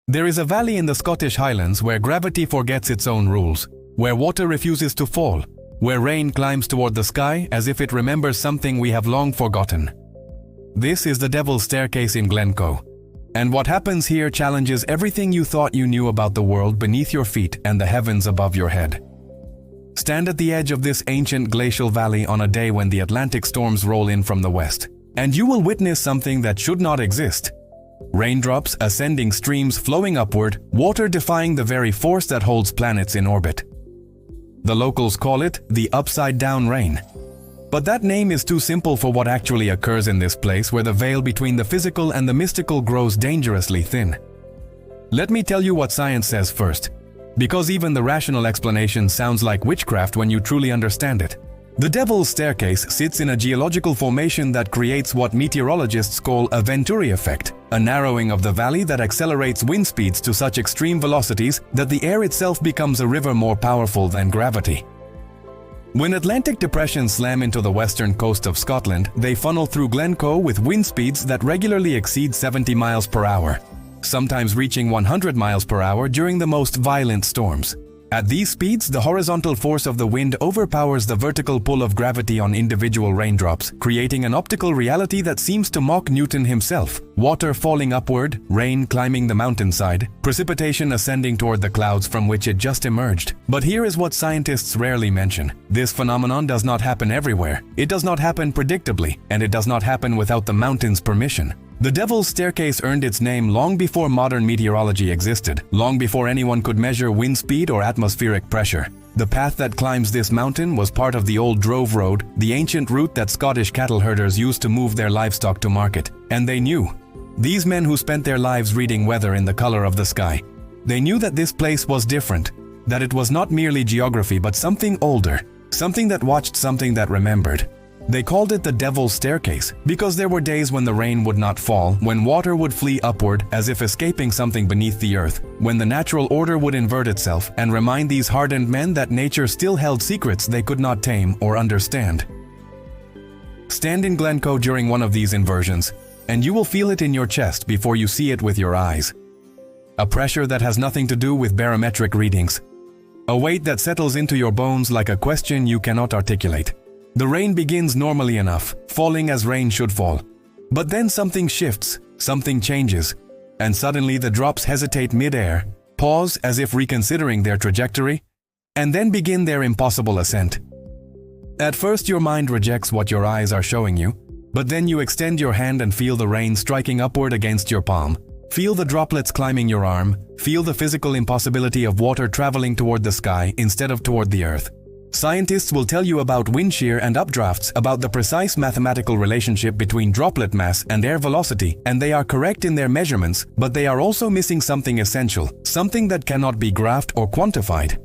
There is a valley in the Scottish Highlands where gravity forgets its own rules, where water refuses to fall, where rain climbs toward the sky as if it remembers something we have long forgotten. This is the Devil's Staircase in Glencoe, and what happens here challenges everything you thought you knew about the world beneath your feet and the heavens above your head. Stand at the edge of this ancient glacial valley on a day when the Atlantic storms roll in from the west, and you will witness something that should not exist. Raindrops, ascending streams flowing upward, water defying the very force that holds planets in orbit. The locals call it the upside-down rain. But that name is too simple for what actually occurs in this place where the veil between the physical and the mystical grows dangerously thin. Let me tell you what science says first, because even the rational explanation sounds like witchcraft when you truly understand it. The Devil's Staircase sits in a geological formation that creates what meteorologists call a Venturi effect, a narrowing of the valley that accelerates wind speeds to such extreme velocities that the air itself becomes a river more powerful than gravity. When Atlantic depressions slam into the western coast of Scotland, they funnel through Glencoe with wind speeds that regularly exceed 70 miles per hour, sometimes reaching 100 miles per hour during the most violent storms. At these speeds, the horizontal force of the wind overpowers the vertical pull of gravity on individual raindrops, creating an optical reality that seems to mock Newton himself. Water falling upward, rain climbing the mountainside, precipitation ascending toward the clouds from which it just emerged. But here is what scientists rarely mention. This phenomenon does not happen everywhere. It does not happen predictably, and it does not happen without the mountain's permission. The Devil's Staircase earned its name long before modern meteorology existed, long before anyone could measure wind speed or atmospheric pressure. The path that climbs this mountain was part of the old Drove Road, the ancient route that Scottish cattle herders used to move their livestock to market. And they knew. These men who spent their lives reading weather in the color of the sky. They knew that this place was different, that it was not merely geography but something older, something that watched, something that remembered. They called it the Devil's Staircase because there were days when the rain would not fall, when water would flee upward as if escaping something beneath the earth, when the natural order would invert itself and remind these hardened men that nature still held secrets they could not tame or understand. Stand in Glencoe during one of these inversions, and you will feel it in your chest before you see it with your eyes. A pressure that has nothing to do with barometric readings. A weight that settles into your bones like a question you cannot articulate. The rain begins normally enough, falling as rain should fall. But then something shifts, something changes, and suddenly the drops hesitate mid-air, pause as if reconsidering their trajectory, and then begin their impossible ascent. At first your mind rejects what your eyes are showing you, but then you extend your hand and feel the rain striking upward against your palm. Feel the droplets climbing your arm, feel the physical impossibility of water traveling toward the sky instead of toward the earth. Scientists will tell you about wind shear and updrafts, about the precise mathematical relationship between droplet mass and air velocity, and they are correct in their measurements, but they are also missing something essential, something that cannot be graphed or quantified.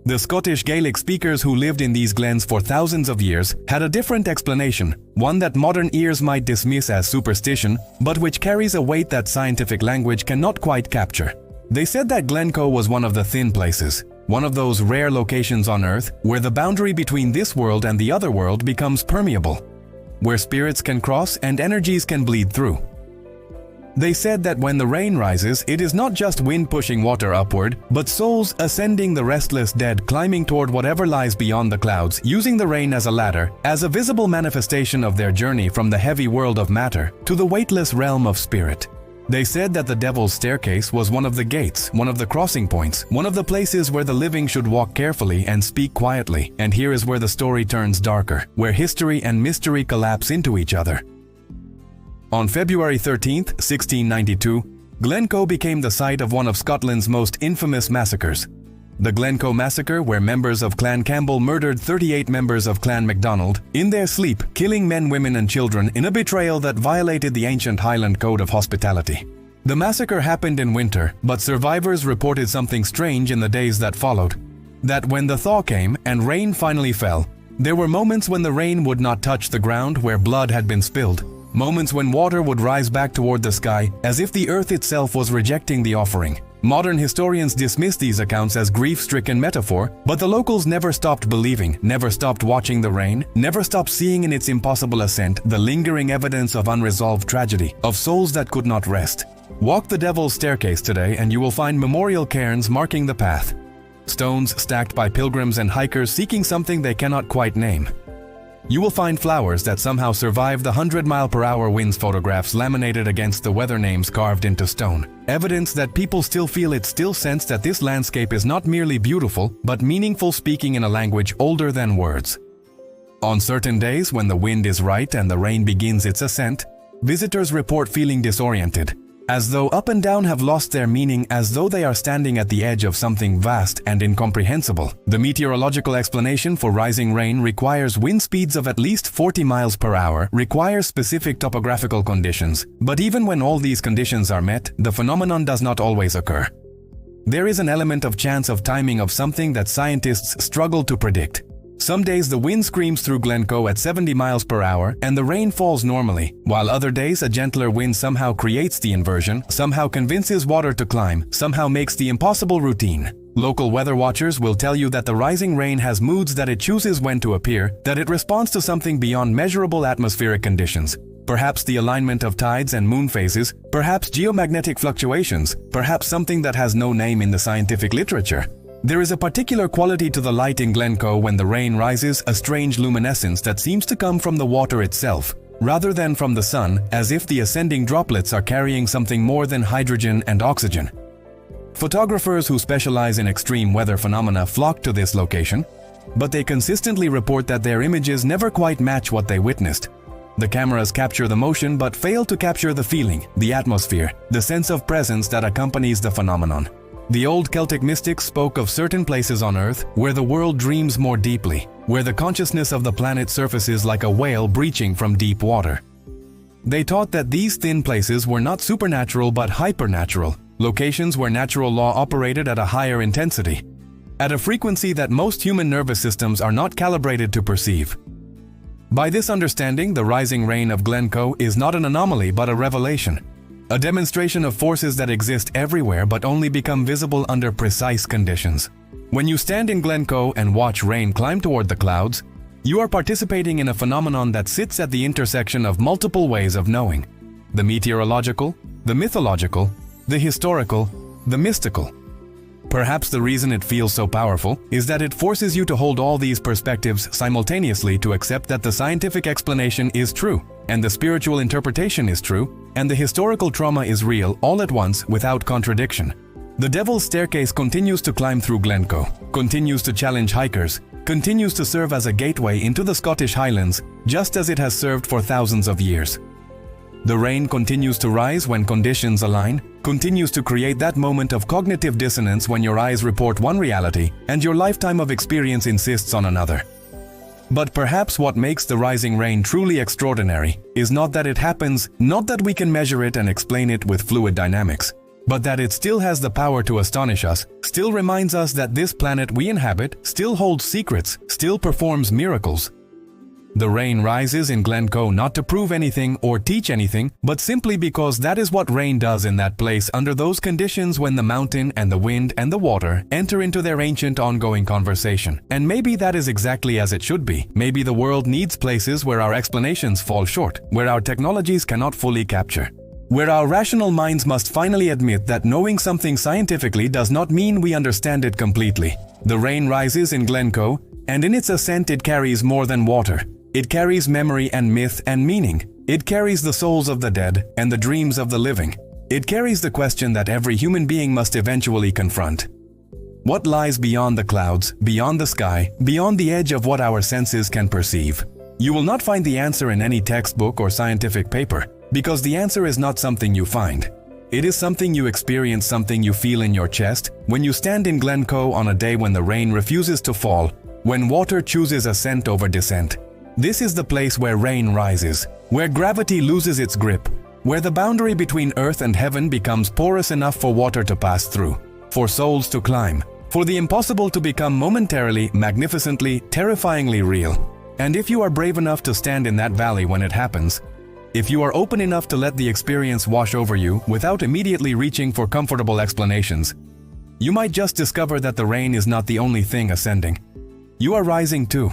The Scottish Gaelic speakers who lived in these glens for thousands of years had a different explanation, one that modern ears might dismiss as superstition, but which carries a weight that scientific language cannot quite capture. They said that Glencoe was one of the thin places, one of those rare locations on Earth where the boundary between this world and the other world becomes permeable, where spirits can cross and energies can bleed through. They said that when the rain rises, it is not just wind pushing water upward, but souls ascending, the restless dead climbing toward whatever lies beyond the clouds, using the rain as a ladder, as a visible manifestation of their journey from the heavy world of matter to the weightless realm of spirit. They said that the Devil's Staircase was one of the gates, one of the crossing points, one of the places where the living should walk carefully and speak quietly. And here is where the story turns darker, where history and mystery collapse into each other. On February 13, 1692, Glencoe became the site of one of Scotland's most infamous massacres. The Glencoe Massacre, where members of Clan Campbell murdered 38 members of Clan MacDonald in their sleep, killing men, women and children in a betrayal that violated the ancient Highland code of hospitality. The massacre happened in winter, but survivors reported something strange in the days that followed. That when the thaw came and rain finally fell, there were moments when the rain would not touch the ground where blood had been spilled. Moments when water would rise back toward the sky as if the earth itself was rejecting the offering. Modern historians dismiss these accounts as grief-stricken metaphor, but the locals never stopped believing, never stopped watching the rain, never stopped seeing in its impossible ascent the lingering evidence of unresolved tragedy, of souls that could not rest. Walk the Devil's Staircase today and you will find memorial cairns marking the path. Stones stacked by pilgrims and hikers seeking something they cannot quite name. You will find flowers that somehow survived the 100-mile-per-hour winds, photographs laminated against the weather names carved into stone. Evidence that people still feel it, still sense that this landscape is not merely beautiful, but meaningful, speaking in a language older than words. On certain days when the wind is right and the rain begins its ascent, visitors report feeling disoriented, as though up and down have lost their meaning, as though they are standing at the edge of something vast and incomprehensible. The meteorological explanation for rising rain requires wind speeds of at least 40 miles per hour, requires specific topographical conditions. But even when all these conditions are met, the phenomenon does not always occur. There is an element of chance, of timing, of something that scientists struggle to predict. Some days the wind screams through Glencoe at 70 miles per hour and the rain falls normally, while other days a gentler wind somehow creates the inversion, somehow convinces water to climb, somehow makes the impossible routine. Local weather watchers will tell you that the rising rain has moods, that it chooses when to appear, that it responds to something beyond measurable atmospheric conditions. Perhaps the alignment of tides and moon phases, perhaps geomagnetic fluctuations, perhaps something that has no name in the scientific literature. There is a particular quality to the light in Glencoe when the rain rises, a strange luminescence that seems to come from the water itself, rather than from the sun, as if the ascending droplets are carrying something more than hydrogen and oxygen. Photographers who specialize in extreme weather phenomena flock to this location, but they consistently report that their images never quite match what they witnessed. The cameras capture the motion but fail to capture the feeling, the atmosphere, the sense of presence that accompanies the phenomenon. The old Celtic mystics spoke of certain places on Earth where the world dreams more deeply, where the consciousness of the planet surfaces like a whale breaching from deep water. They taught that these thin places were not supernatural but hypernatural, locations where natural law operated at a higher intensity, at a frequency that most human nervous systems are not calibrated to perceive. By this understanding, the rising rain of Glencoe is not an anomaly but a revelation. A demonstration of forces that exist everywhere but only become visible under precise conditions. When you stand in Glencoe and watch rain climb toward the clouds, you are participating in a phenomenon that sits at the intersection of multiple ways of knowing: the meteorological, the mythological, the historical, the mystical. Perhaps the reason it feels so powerful is that it forces you to hold all these perspectives simultaneously, to accept that the scientific explanation is true, and the spiritual interpretation is true, and the historical trauma is real, all at once, without contradiction. The Devil's Staircase continues to climb through Glencoe, continues to challenge hikers, continues to serve as a gateway into the Scottish Highlands, just as it has served for thousands of years. The rain continues to rise when conditions align, continues to create that moment of cognitive dissonance when your eyes report one reality and your lifetime of experience insists on another. But perhaps what makes the rising rain truly extraordinary is not that it happens, not that we can measure it and explain it with fluid dynamics, but that it still has the power to astonish us, still reminds us that this planet we inhabit still holds secrets, still performs miracles. The rain rises in Glencoe not to prove anything or teach anything, but simply because that is what rain does in that place under those conditions, when the mountain and the wind and the water enter into their ancient ongoing conversation. And maybe that is exactly as it should be. Maybe the world needs places where our explanations fall short, where our technologies cannot fully capture, where our rational minds must finally admit that knowing something scientifically does not mean we understand it completely. The rain rises in Glencoe, and in its ascent it carries more than water. It carries memory and myth and meaning. It carries the souls of the dead and the dreams of the living. It carries the question that every human being must eventually confront. What lies beyond the clouds, beyond the sky, beyond the edge of what our senses can perceive? You will not find the answer in any textbook or scientific paper, because the answer is not something you find. It is something you experience, something you feel in your chest when you stand in Glencoe on a day when the rain refuses to fall, when water chooses ascent over descent. This is the place where rain rises, where gravity loses its grip, where the boundary between earth and heaven becomes porous enough for water to pass through, for souls to climb, for the impossible to become momentarily, magnificently, terrifyingly real. And if you are brave enough to stand in that valley when it happens, If you are open enough to let the experience wash over you without immediately reaching for comfortable explanations, you might just discover that the rain is not the only thing ascending. You are rising too,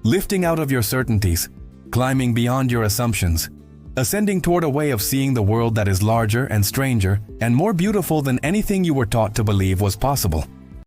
lifting out of your certainties, climbing beyond your assumptions, ascending toward a way of seeing the world that is larger and stranger and more beautiful than anything you were taught to believe was possible.